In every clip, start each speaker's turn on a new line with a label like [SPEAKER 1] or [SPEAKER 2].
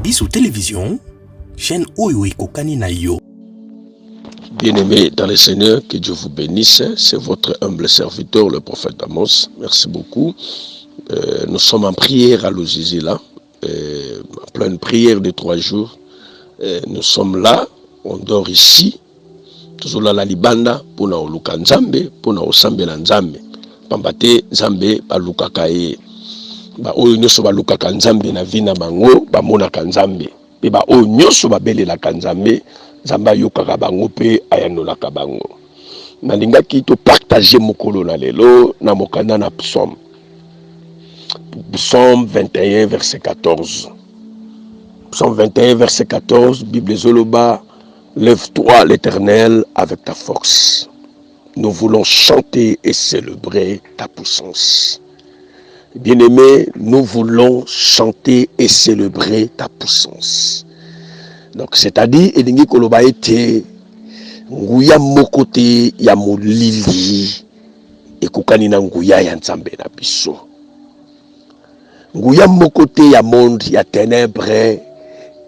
[SPEAKER 1] Bisou Télévision, chaîne Oyo Kokani na yo.
[SPEAKER 2] Bien-aimés dans le Seigneur, que Dieu vous bénisse. C'est votre humble serviteur, le prophète Amos. Merci beaucoup. Nous sommes en prière à Lozizila, en pleine prière de 3 jours. Nous sommes là, on dort ici. Toujours là la libanda pour na oluka nzambe, pour na osambela nzambe. Pambate nzambe baluka kae. Ba oyo nyoso baluka ka nzambe na vina bango, ba mona ka nzambe. Pe ba oyo nyoso babelela ka nzambe, nzamba yoka ka bango pe ayanola ka bango. Nalingaki to partager mokolo na lelo na mokanda na psaume. Psaume 21 verset 14. Psaume 21 verset 14, Bible Zoloba. Lève-toi, l'Éternel, avec ta force. Nous voulons chanter et célébrer ta puissance. Bien-aimés, nous voulons chanter et célébrer ta puissance. Donc, c'est-à-dire, Elingi Koloba était Nguya Mokote ya Molili et Kukanina Nguya ya Nzambe na biso. Nguya Mokote ya monde ya ténèbres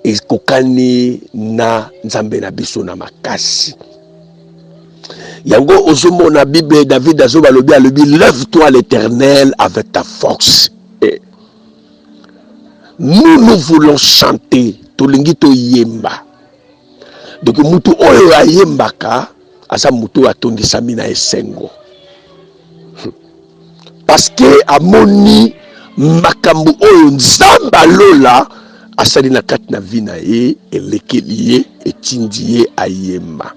[SPEAKER 2] et kokani na nzambe na biso na makasi. Yango ozomo na Bible David azoba lobi alobi lève-toi l'Éternel avec ta force. Et nous voulons chanter tolingi to yemba. Donc mutu oyo ayembaka asa mutu atondisami na esengo. Parce que amoni makambu oyo nzamba lola asali na kati na vina ye elekeli etindi ye ayemba.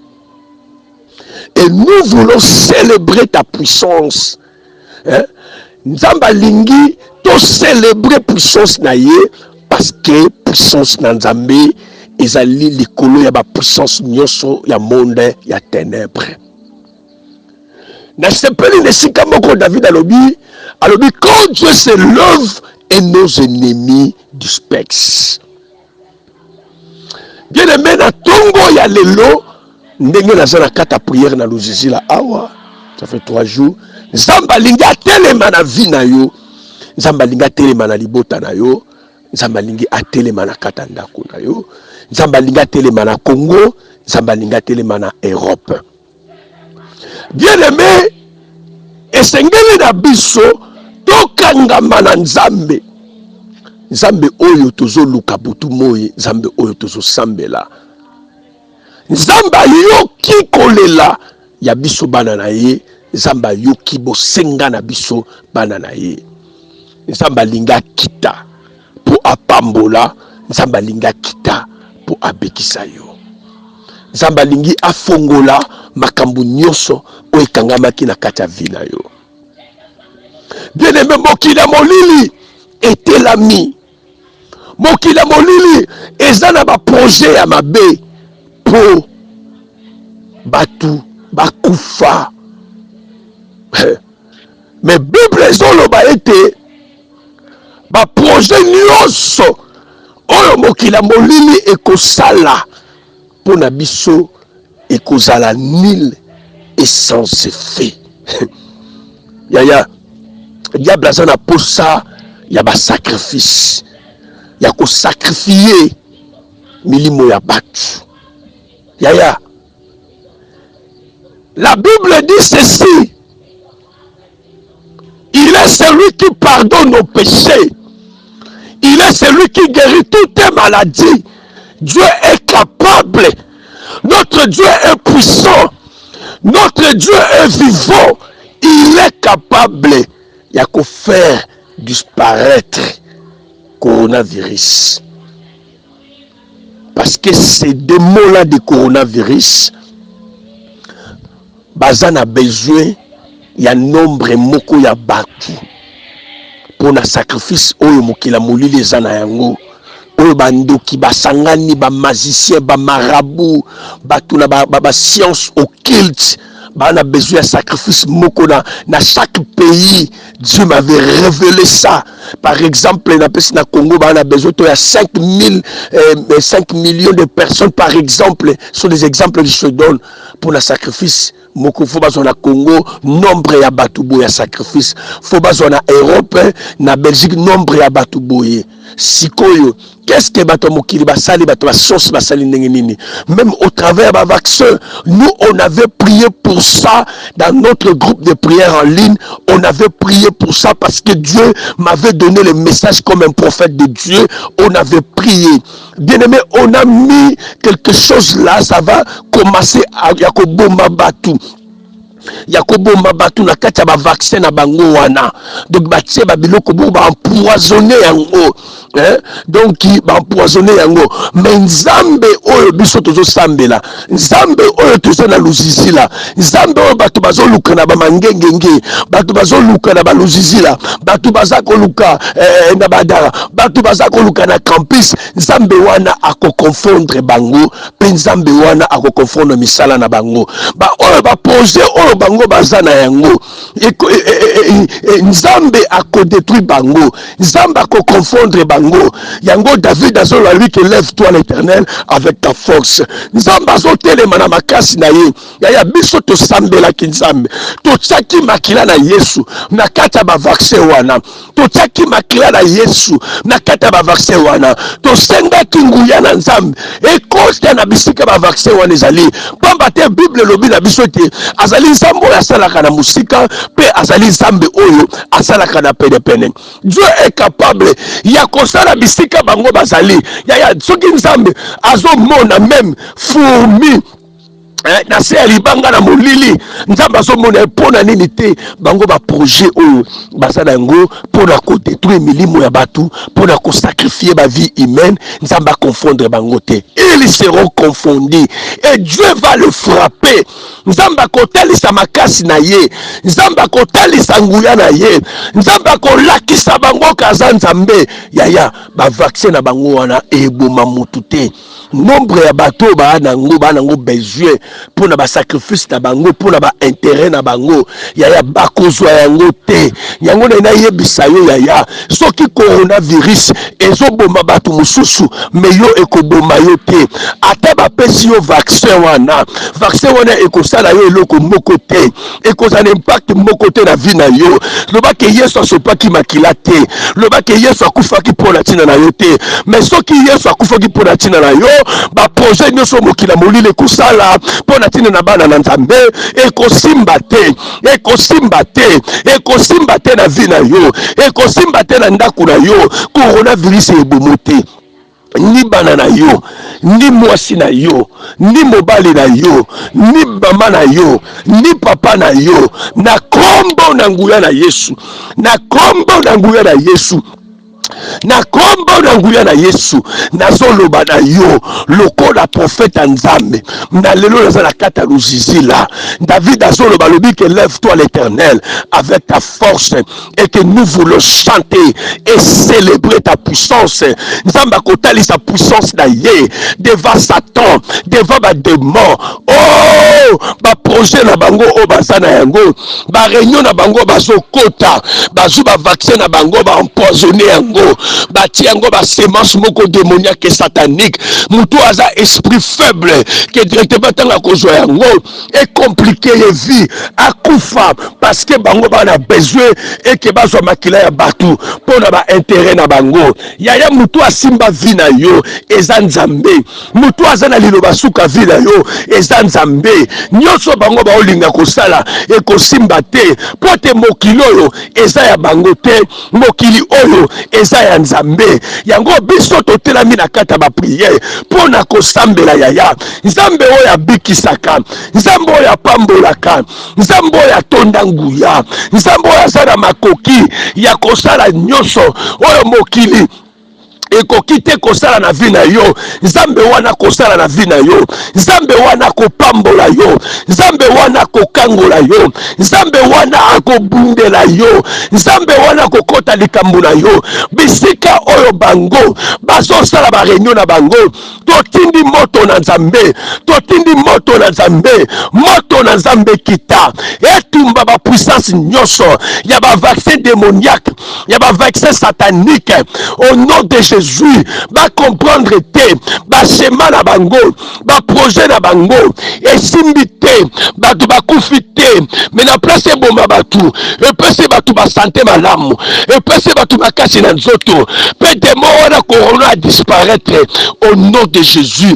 [SPEAKER 2] Et nous voulons célébrer ta puissance. Nzamba lingi to célébrer puissance na ye parce que puissance na Nzambe ezali likolo ya ba puissance nyoso ya monde ya ténèbres. Na sepeli nesika moko David alobi quand Dieu se lève et nos ennemis dispersent. Bien aimé na tongo ya lelo ndenge na zana kata prière na Lozizila awa ça fait 3 jours nzamba linga telema na vie na yo, nzamba linga telema na libota na yo, nzamba lingi atelema na kata ndako na yo, nzamba linga telema na Congo, nzamba linga telema na Europe. Bien aimé esengeli na biso tokangama na nzambe. Nzambe oyo tozo luka butu moye, nzambe oyo tozo sambela. Nzamba yoki kolela ya biso bana na ye, nzamba yoki bosenga na biso bana na ye. Nzamba linga kita po apambola, nzamba linga kita po abekisa yo. Nzamba lingi afongola makambu nyoso o ekangamaki na kati ya vina yo. Bien-aimé mokila molili etelami. Mokila molili ezana ba projet ya mabe po batu bakufa. Mais Bible zoloba ete ba projet nyonso oyo mokila molili ekosala po na biso ekozala nul et sans effet. Ya diable azana posa ya ba sacrifice. Ya ko sacrifier milimo ya batu. Ya. La Bible dit ceci. Il est celui qui pardonne nos péchés. Il est celui qui guérit toutes les maladies. Dieu est capable. Notre Dieu est puissant. Notre Dieu est vivant. Il est capable. Il y a qu'à faire disparaître coronavirus. Parce que ces démons-là de coronavirus, bazan a besoin, il y a nombre moko ya batu. Pour na sacrifice, oyo mokila molili zana yango. Oyo bandoki, basangani, ba magicien, ba marabout, batu na ba science occulte. On a besoin de sacrifice moko na chaque pays. Dieu m'avait révélé ça. Par exemple, na Congo, on a besoin de 5 millions de personnes par exemple. Ce sont des exemples que je donne pour le sacrifice moko faut bazona Congo nombre ya batubo ya sacrifice, faut bazona Europe na Belgique nombre ya batuboye sikoyo. Qu'est-ce que bato mokili basali bato basosi basali ndenge nini? Même au travers ba vaccin, nous on avait prié pour ça dans notre groupe de prière en ligne. On avait prié pour ça parce que Dieu m'avait donné le message comme un prophète de Dieu. On avait prié. Bien aimé, on a mis quelque chose là, ça va commencer à yakoboma batu. Yakoboma batu na kati ya ba vaccin na bango wana. Donc batie ba biloko bo ba empoisonner yango. Donc ba empoisonner yango. Mais nzambe oyo biso tozo sambela. Nzambe oyo tozo na luzizi la. Nzambe oyo batu bazo luka na ba mangengenge. Batu bazo luka na ba luzizi la. Batu bazako luka na badara. Batu bazako luka na campus. Nzambe wana ako confondre bango. Pe nzambe wana ako confondre misala na bango. Ba oyo ba projet oyo bango bazana yango nzambe ako détruit bango, nzambe ako confondre bango yango. David azolo lui que lève-toi l'Éternel avec ta force. Nzambe azotelema na makasi na ye ya biso to sambela ki nzambe to tsaki makila na Yesu na kata ba vaccin wana, to tsaki makila na Yesu na kata ba vaccin wana, to senga kinguya na nzambe e koste na bisika ba vaccin wana ezali pamba te Bible lobi na biso te azali nzambe oyo asalaka na musika pe azali nzambe oyo asalaka na pene. Dieu est capable ya kosala bisika bango bazali ya soki nzambe azomona même fourmi na se ya libanga na molili nzambe azomona mpona nini te bango ba projet oyo basala yango mpona kodétruire milimo ya batu, mpona kosacrifier ba vie humaine. Nzambe confondre bango te, ils seront confondus et Dieu va le frapper. Nzambe akotalisa makasi na ye, nzambe akotalisa nguya na ye, nzambe akolakisa bango kaza nzambe yaya ba vaccin na bango wana eboma mutu te. Nombre ya bato ba nango besoin pona ba sacrifice na bango, pona ba intérêt na bango yaya bakozwa yango te. Yango na yebisa yo yaya soki coronavirus ezoboma bato mususu me yo ekoboma yo te. Ata ba pesi yo vaccin wana ekosala yo eloko moko te, ekozala impact moko te na vie na yo. Loba ke Yesu asopaki makila te, loba ke Yesu akufaki pona tina na yo te. Mais soki Yesu akufaki pona tina na yo, ba projet nyonso mokila molile kosala pona tina na bana na nzambe ekosimba te na vie na yo, ekosimba te na ndako na yo. Coronavirus ebomo te ni bana na yo, ni mwasi na yo, ni mobali na yo, ni mama na yo, ni papa na yo, na kombo na nguya na Yesu, na kombo na nguya na Yesu, na kombo na nguya na Yesu. Nazoloba na yo lokola prophète nzambe na lelo naza na kata luzizila. David azoloba lobi que lève-toi l'Éternel avec ta force et que nous voulons chanter et célébrer ta puissance. Nzambe akotali sa puissance na ye devant Satan, devant ba démon. Oh ba projet na bango o basana yango, ba réunion na bango bazokota, bazu ba vaccin na bango ba empoisonner yango, bati yango ba semence moko démoniaque et satanique. Mutu aza esprit faible que directement tanga kozwa yango et compliqué les vies akufa parce que bango ba na besoin et que bazwa makila ya batu pona ba intérêt na bango. Yaya mutu asimba vie na yo eza nzambe, mutu aza na liloba suka vie na yo eza nzambe. Nyonso bango ba olinga kosala e kosimba te pote mokili oyo eza ya bango te, mokili oyo eza ya nzambe. Yango biso totelami na kata ba prière pona kosambela yaya nzambe oyo abikisaka, nzambe oyo apambolaka, nzambe oyo atonda nguya, nzambe oyo azala makoki ya kosala nyonso oyo mokili ekoki te kosala na vie na yo. Nzambe wana kosala na vie na yo, nzambe wana kopambola yo, nzambe wana kokangola yo, nzambe wana akobundela yo, nzambe wana kokota likambo na yo. Bisika oyo bango bazosala ba réunion na bango, totindi moto na nzambe, totindi moto na nzambe, moto na nzambe kita etumba ba puissance nyonso ya ba vaccin démoniaque, ya ba vaccin satanique au nom de Jésus. bazui ba comprendre te ba sema na bango ba projet na bango esimbi te bato bakufi te mais na place eboma bato epesi bato ba santé malamu epesi bato makasi na nzoto pe demo wana corona a disparaître au nom de Jésus.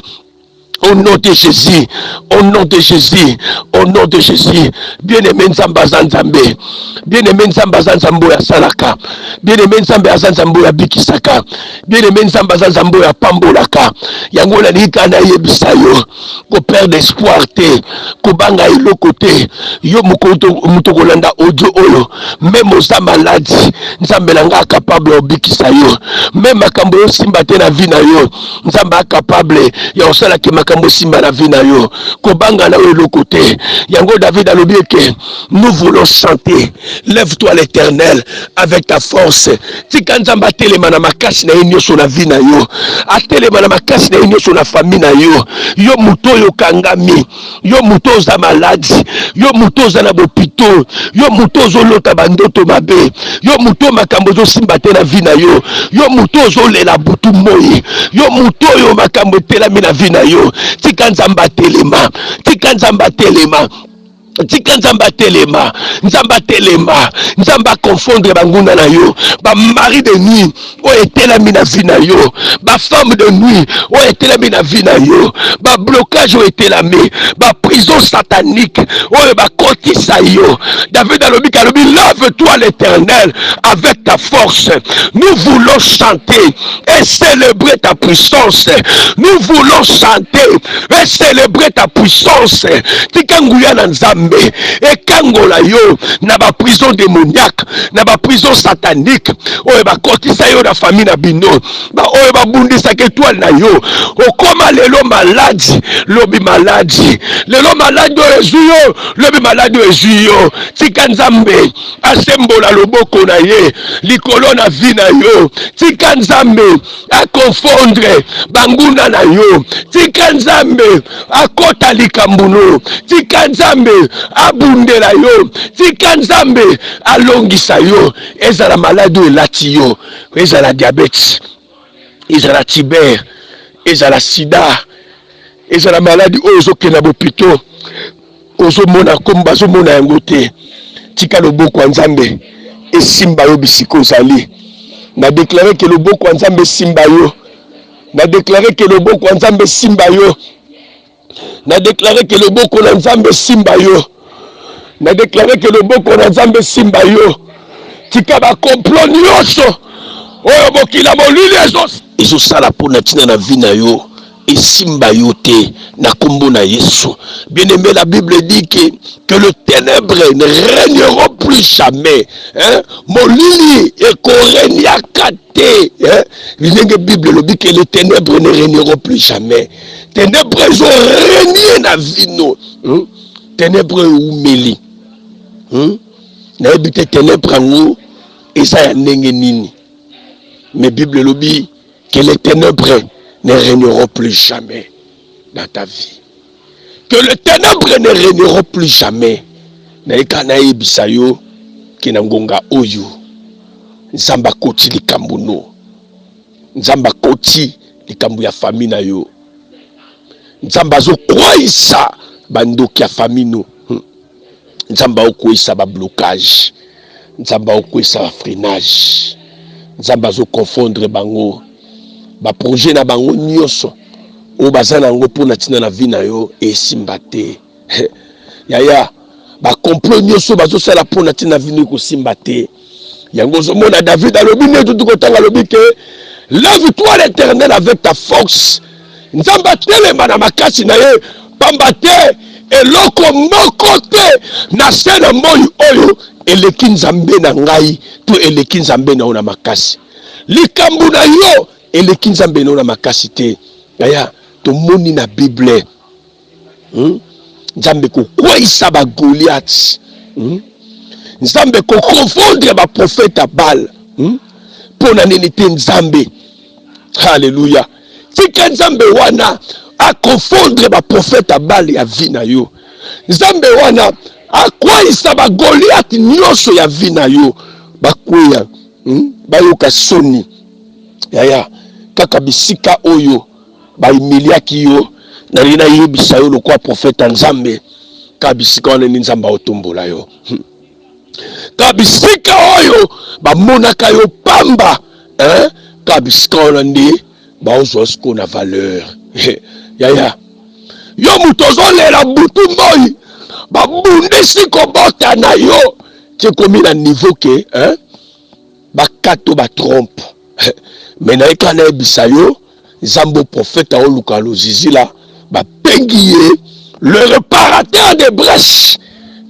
[SPEAKER 2] Au nom de Jésus, au nom de Jésus, au nom de Jésus. Bien-aimé Nzamba Zanzambe, bien-aimé Nzamba Zanzambo ya Salaka, bien-aimé Nzamba Zanzambo ya Bikisaka, bien-aimé Nzamba Zanzambo ya Pambolaka, yango na lika na yebisa yo, ko perdre espoir te, ko banga iloko te, yo muto kolanda audio oyo, même oza maladi, Nzambe langa capable obikisa yo, même makambo yo simba te na vie na yo, Nzamba capable ya osala ke makambo simba na vie na yo kobanga na yo eloko te yango David alobi ke nous voulons chanter lève-toi l'Éternel avec ta force tika Nzamba atelema na makasi na ye nyonso na vie na yo atelema na makasi na ye nyonso na famille na yo yo muto yo kangami yo muto oza maladi yo muto oza na bopito yo muto ozolota bandoto mabe yo muto makambo ozosimba te na vie na yo yo muto ozolela butu moi yo muto yo makambo etelami na vie na yo tika Nzamba telema tika Nzamba telema tika Nzamba telema Nzamba telema Nzamba confondre banguna na yo ba mari de nuit o etelami na vie na yo ba femme de nuit o etelami na vie na yo ba blocage o etelami ba prison satanique o ba kotisa yo David alobi lève-toi l'Éternel avec ta force nous voulons chanter et célébrer ta puissance nous voulons chanter et célébrer ta puissance tika nguya na Nzambe et kangola yo na ba prison démoniaque na ba prison satanique oyo ba kotisa yo na famille na bino ba oyo ba bundisa ke étoile na yo okoma lelo maladi lobi maladi lelo maladi ezui yo lobi maladi ezui yo tika Nzambe asembola loboko na ye likolo na vie na yo tika Nzambe a confondre banguna na yo tika Nzambe akota likambuno tika Nzambe abundela yo tika Nzambe alongisa yo ezala maladi elati yo ezala diabète ezala tibère ezala sida ezala maladi oyo ozokenda bopito ozomona komba ozomona yango te tika loboko ya Nzambe esimba yo bisika ozali na déclarer que loboko ya Nzambe esimba yo na déclarer que loboko ya Nzambe esimba yo na déclarer que loboko na Nzambe esimba yo na déclarer que loboko na Nzambe esimba yo tika ba complot nyonso oyo bokila molili ezosala mpona ntina na vie na yo esimba yo te na kombo na Yesu. Bien-aimé, la Bible dit que le ténèbre ne régneront plus jamais. Molili et koreniaka te. La Bible le dit que les ténèbres ne régneront plus jamais. Ténèbres ont régné na vie no. Ténèbres umeli. Na ebite ténèbres ngo eza ya ndenge nini. Mais Bible le dit que les ténèbres ne régneront plus jamais dans ta vie. Que les ténèbres ne régneront plus jamais. Naika na ebisa yo kina ngonga oyo. Nzamba koti likambo no. Nzamba koti likambo ya famille na yo. Nzamba zo kwaisa bandoki ya famille no. Nzamba okwaisa ba blocage. Nzamba okwaisa ba freinage. Nzamba zo confondre bango. Ba projet na bango nyonso o bazana ngo pona tina na vie na yo esimba te. Yaya ba complot nyonso bazo sala pona tina vie ko simba te. Yango zo mona David alobi ne tout kotanga lobi ke lève-toi l'Éternel avec ta force. Nzamba telema na makasi na ye pamba te eloko moko te na sena moyi oyo eleki Nzambe na ngai to eleki Nzambe na ona makasi. Likambu na yo eleki Nzambe na ona makasi te. Yaya to moni na Bible. Nzambe ko kwaisa ba Goliath. Nzambe ko confondre ba prophète Baal. Pona nini te Nzambe. Alléluia. Tika Nzambe wana a confondre ba prophète Baal ya vie na yo. Nzambe wana a kwaisa ba Goliath nyonso ya vie na yo. Ba kweya. Ba yoka soni. Yaya kaka bisika oyo ba imiliaki yo na lina yebisa yo lokwa prophète Nzambe ka bisika wana ni Nzamba otombola yo ka bisika oyo ba monaka yo pamba ka bisika wana ndi ba ozwa sko na valeur yaya yo mutozo lela butu moi ba bundisi kobota na yo ti komi na niveau ke ba kato ba trompe mais na ekana ebisa yo Zambo prophète a oluka lozizila ba pengiye le réparateur des brèches.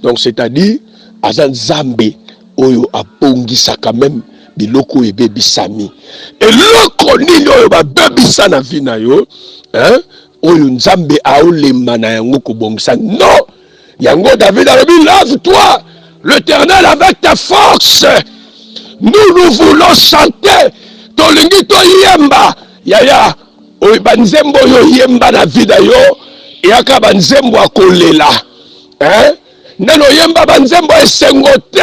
[SPEAKER 2] Donc c'est-à-dire azan Zambe oyo abongisa quand même biloko ebebisami. Et loko nini oyo ba bebisa na vie na yo, oyo Nzambe aolema na yango kobongisa. Non, yango David a dit lave-toi l'Éternel avec ta force. Nous voulons chanter tolingi to yemba yaya oyo banzembo yo yemba na vida yo yaka banzembo akolela nano yemba banzembo esengo te,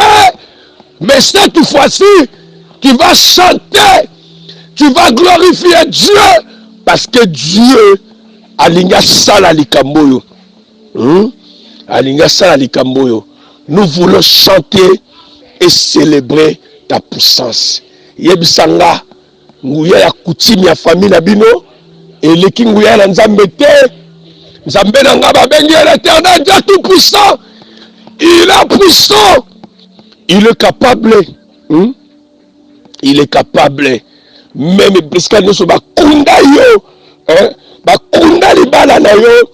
[SPEAKER 2] mais cette fois-ci tu vas chanter, tu vas glorifier Dieu parce que Dieu alinga sala likambo yo alinga sala likambo yo. Nous voulons chanter et célébrer ta puissance. Yebisanga nguya ya kutimi ya famille na bino eleki nguya na Nzambe te. Nzambe na nga babengi l'Éternel Dieu tout puissant. Il est puissant. Il est capable. Il est capable. Même bisika nyonso bakunda yo, bakunda libala na yo,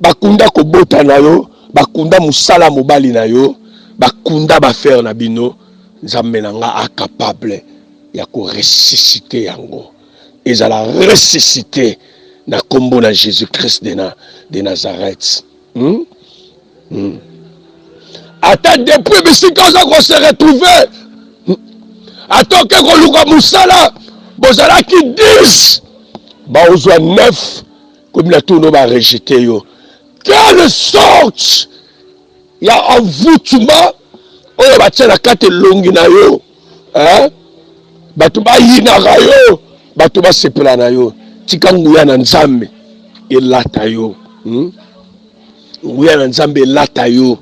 [SPEAKER 2] bakunda kobota na yo, bakunda musala mobali na yo, bakunda ba faire na bino. Nzambe na nga capable ya ko ressusciter yango. Ezala ressusciter na kombo na Jésus-Christ de Nazareth. Ata depuis bisika za ko se retrouver. Ata ke ko luka musala, bozala ki 10. Ba ozwa 9 comme la tourno ba rejeter yo. Quelle sorte ya envoûtement oyo batia na kati longi na yo, bato bayinaka yo, bato basepela na yo. Tika nguya na Nzambe elata yo, nguya na Nzambe elata yo,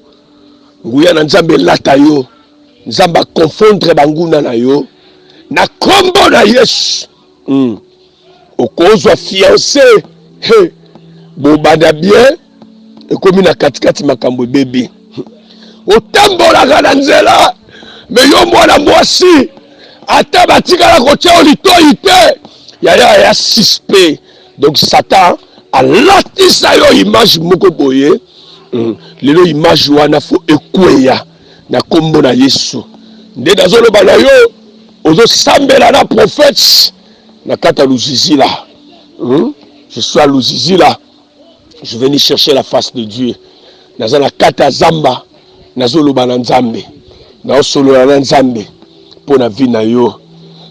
[SPEAKER 2] nguya na Nzambe elata yo. Nzamba confondre banguna na yo na kombo na Yesu. Okozwa fiancé bobanda bien ekomi na katikati makambo bébé. Otambolaka na nzela me yo mwana mwasi ata batikala kotia olitoyi te ya suspect. Donc Satan alatisa yo image moko boye lelo image wana fo ekweya na kombo na Yesu. Nde nazoloba na yo ozosambela na prophète na kata luzizila. Je suis à Luzizila, je venais chercher la face de Dieu. Naza na kata zamba nazoloba na Nzambe na osolola na Nzambe pona vie na yo.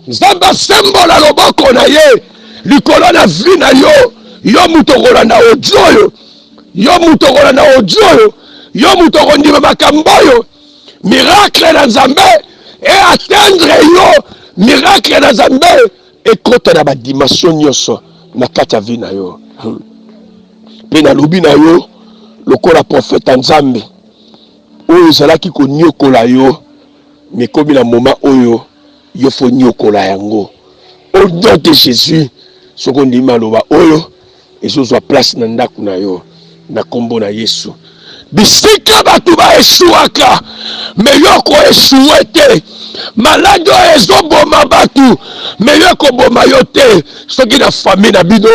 [SPEAKER 2] Nzamba sembola loboko na ye likolo na vie na yo. Yo mutokola na ojoyo, yo mutokola na ojoyo, yo mutoko ndima makambo yo. Miracle na Nzambe et atteindre yo miracle na Nzambe et kota na ba dimension nyonso na kata vie na yo. Pe na lobi na yo lokola prophète Nzambe oyo ezalaki konyokola yo, mais komi na moment oyo yo fo nyokola yango au nom de Jésus. Soko ndima loba oyo ezozwa place na ndako na yo na kombo na Yesu. Bisika batu ba eshuaka me yo ko eshuwe te. Malade ezoboma batu me yo ko boma yo te. Soki na famille na bino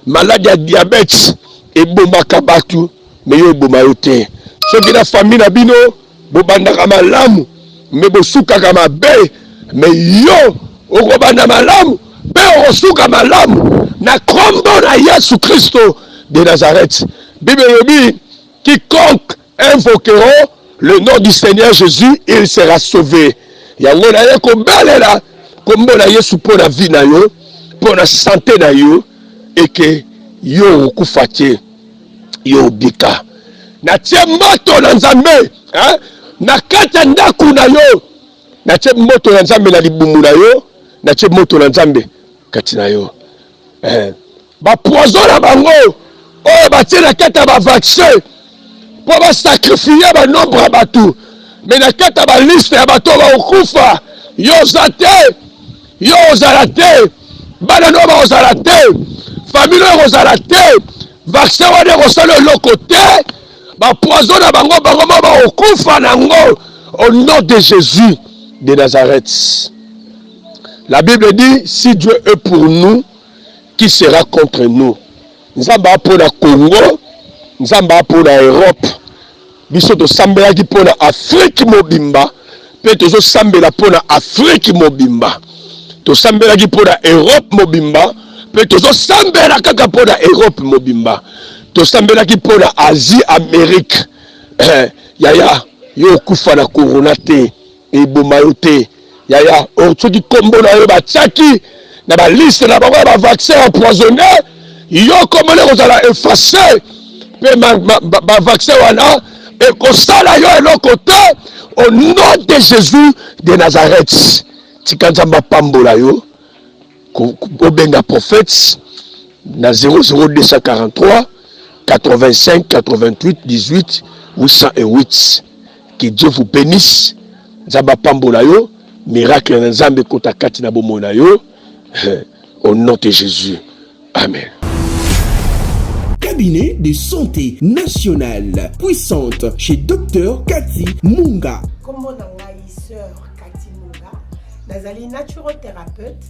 [SPEAKER 2] malade ya diabète ebomaka batu me yo eboma yo te. Soki na famille na bino bobandaka malamu me bosukaka mabe me yo okobanda malamu pe okosuka malamu na kombo na Yesu Kristo de Nazareth. Bible yobi quiconque invoquera le nom du Seigneur Jésus, il sera sauvé. Yango na ye kobelela kombo na Yesu po na vie na yo, po na santé na yo, et que yo okufa te, yo bika. Na tie moto na Nzambe, na kati ya ndako na yo, na tie moto na Nzambe na libumu na yo, na tie moto na Nzambe kati na yo. bapoison na bango oyo batie na kati ya bavaccin mpo basakrifie banombre ya bato me na kati ya baliste ya bato bakokufa yo oza te yo ozala te bana no bakozala te famille oyo ekozala te vaccin wana ekosala eloko te bapoison na bango bango mo bakokufa nango au nom de Jésus de Nazareth. La Bible dit, si Dieu est pour nous, qui sera contre nous? Nous avons pour la Congo, nous avons pour la Europe, nous sommes pour l'Afrique mobimba, puis nous sommes pour l'Afrique mobimba, nous sommes pour l'Europe mobimba, puis nous sommes pour l'Europe mobimba, nous sommes pour l'Asie, Amérique. Yaya, yo kufa na corona te, eboma yo te. Yaya, soki kombo na yo batiaki na ba liste na bango ba vaccin empoisonné, yo komone kozala effacé pe ba vaccin wana e kosala yo eloko te au nom de Jésus de Nazareth. Tikanza mapambola yo obenga prophète na 00243 85 88 18 808. Que Dieu vous bénisse. Nzamba pambola yo, miracle na nzambe kota kati na bomona yo. Au nom de Jésus. Amen.
[SPEAKER 1] Cabinet de santé nationale puissante chez Dr Cathy Munga.
[SPEAKER 3] Comment sœur Cathy Munga, nazali naturothérapeute,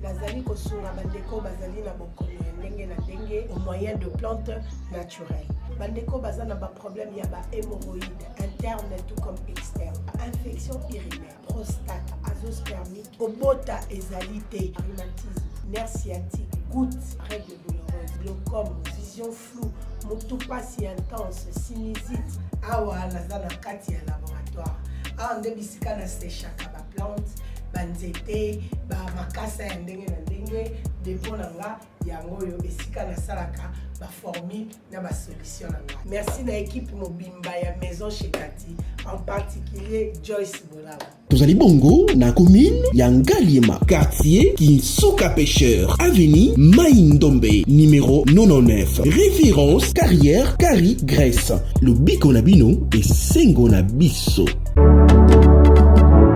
[SPEAKER 3] nazali kosunga bandeko bazali na bokono ndenge na ndenge au moyen de plantes naturelles. Bandeko baza na ba problème ya ba hémorroïdes interne tout comme externe, infection urinaire, prostate, azoospermie, obota ezalité, rhumatisme, nerf sciatique, gouttes, règles douloureuses, glaucome, vision floue, motupa si intense, sinusite. Awa naza na kati ya laboratoire. Awa nde bisika na séchaka ba plante, banzete, ba makasa ya ndenge na ndenge, depo na nga yango yo esika na salaka ba formule na ba solution na nga. Merci na équipe mobimba ya maison chez Cathy, en particulier Joyce Bolaba.
[SPEAKER 1] Tozali bongo na commune ya Ngaliema, quartier Kinsuka Pêcheur, avenue Maïndombe, numéro 99. Référence carrière Kari Grèce. Le biko na bino et sengo na biso.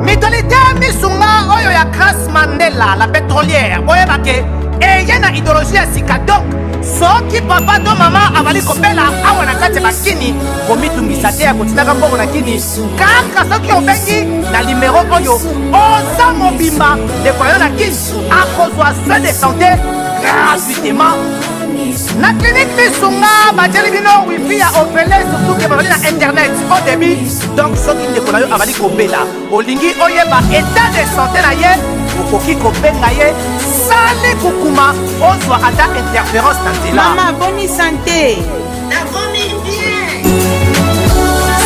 [SPEAKER 4] Mitolité misunga oyo ya Grace Mandela, la pétrolière. Boye bake eye na idéologie ya sika donc soki papa to mama avali kopela awa na kati bakini komitungisa te ya kotinaka mbongo na kini kaka soki obengi na numéro oyo oza mobimba ndeko yo na kini akozwa soin de santé gratuitement na clinique misunga batieli bino wifi ya opele surtout ke bazali na internet au début donc soki ndeko na yo avali kopela olingi oyeba état de santé na ye okoki kobenga ye sali kukuma ozwa ata interférence na nzela.
[SPEAKER 5] Mama, bonne santé.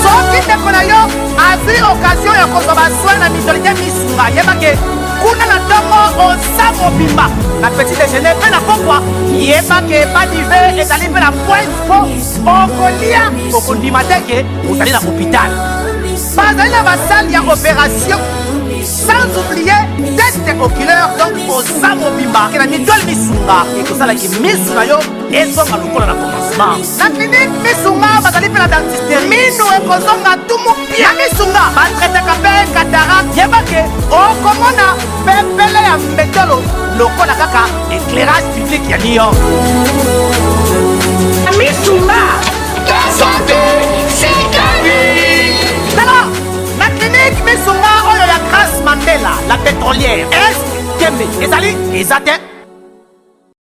[SPEAKER 4] soki ndeko na yo azwi occasion ya kozwa baswin na mitolite misunga yebake kuna na ntongo oza mobimba na petit déjeuner mpe na pokwa yebake badive ezali mpe na pointe po okolia okondima teke ozali na hôpital bazali na basali ya opération sans oublier test oculaire donc oza mobimba ke na mitole misunga ekosalaki misu na yo ezonga lokola na commencement na clinique misunga bazali mpe na dentiste minu ekozonga tumu pia na misunga batretaka mpe cataracte yebake okomona pepele ya mbetolo lokola kaka éclairage public ya New York misunga santé c'est gagné. Na clinique misunga oyo ya Grace Mandela, la pétrolière. Est Kembe ezali ezate